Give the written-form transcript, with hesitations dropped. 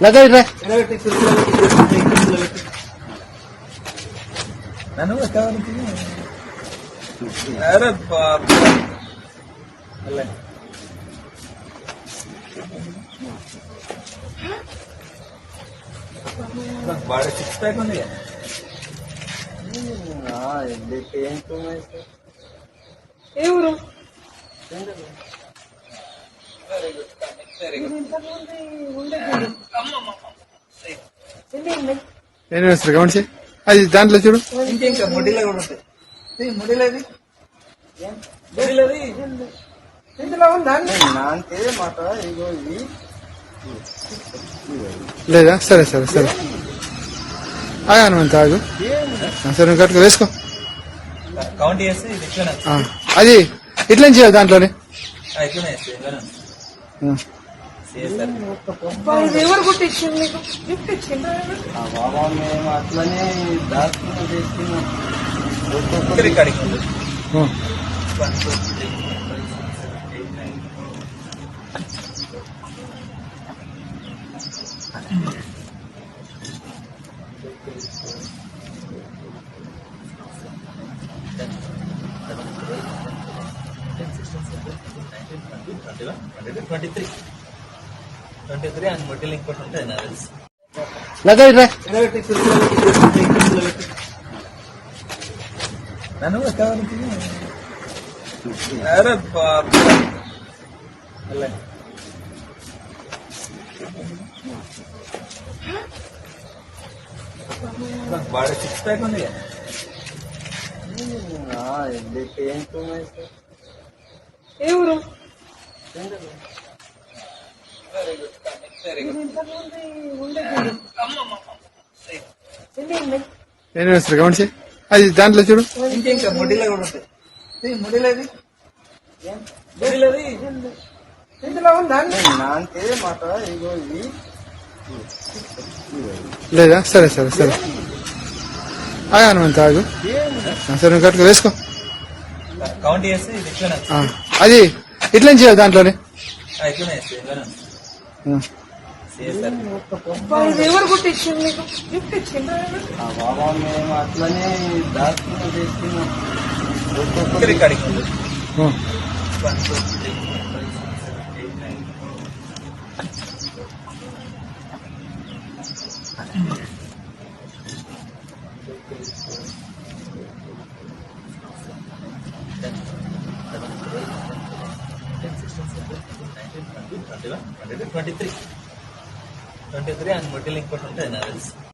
లగా ఇట్రా నన్ను అరే బాబు బాడీ సిక్స్ ప్యాక్ ఉంది ఏ ఊరు? ఏం వేస్తారు గమనించి అది దాంట్లో చూడు. ఇంకా ముడిలో కూడా ఉంటాయి. ముడిలేది ముడిలేది ఇందులో ఉందా? లేదా? సరే సరే సరే ఆగాను అంత ఆగు. సరే నువ్వు కట్టుకో వేసుకో. కౌంట్ చేస్తే ఇది ఎట్లా అది ఇట్లా చేయాలి దాంట్లోనే. ఎట్లా ఎవరు కుట్టించింది నీకు? గిఫ్ట్ ఇచ్చిండ్రా? బాబా మేము అట్లనే దాచుకుని చేసుకున్నాం. రికార్డింగ్ ఉంది. ఆ. 1 2 3 23 అండ్ మొట్టలు ఇంకోటి ఉంటుంది నా తెలుసు. లగా ఇట్రా నన్ను అరే బాబు బాడీ సిక్స్ ప్యాక్ ఉంది ఏ ఊరు? ఏం వేస్తారు గమనించి అది దాంట్లో చూడు. ఇంకా ముడిలో కూడా ఉంటాయి. ముడిలేది ముడిలేది ఇందులో ఉందా? లేదా? సరే సరే సరే ఆగాను అంత ఆగు. సరే నువ్వు కట్టుకో వేసుకో. కౌంట్ చేస్తే ఇది ఎట్లా అది ఇట్లా చేయాలి దాంట్లోనే. ఎట్లా ఎవరు కుట్టించింది నీకు? గిఫ్ట్ ఇచ్చిండ్రా? బాబా మేము అట్లనే దాచుకుని చేసుకున్నాం. రికార్డింగ్ ఉంది. 1 2 3 23 అండ్ మొట్టలు ఇంకోటి ఉంటుంది నా తెలుసు.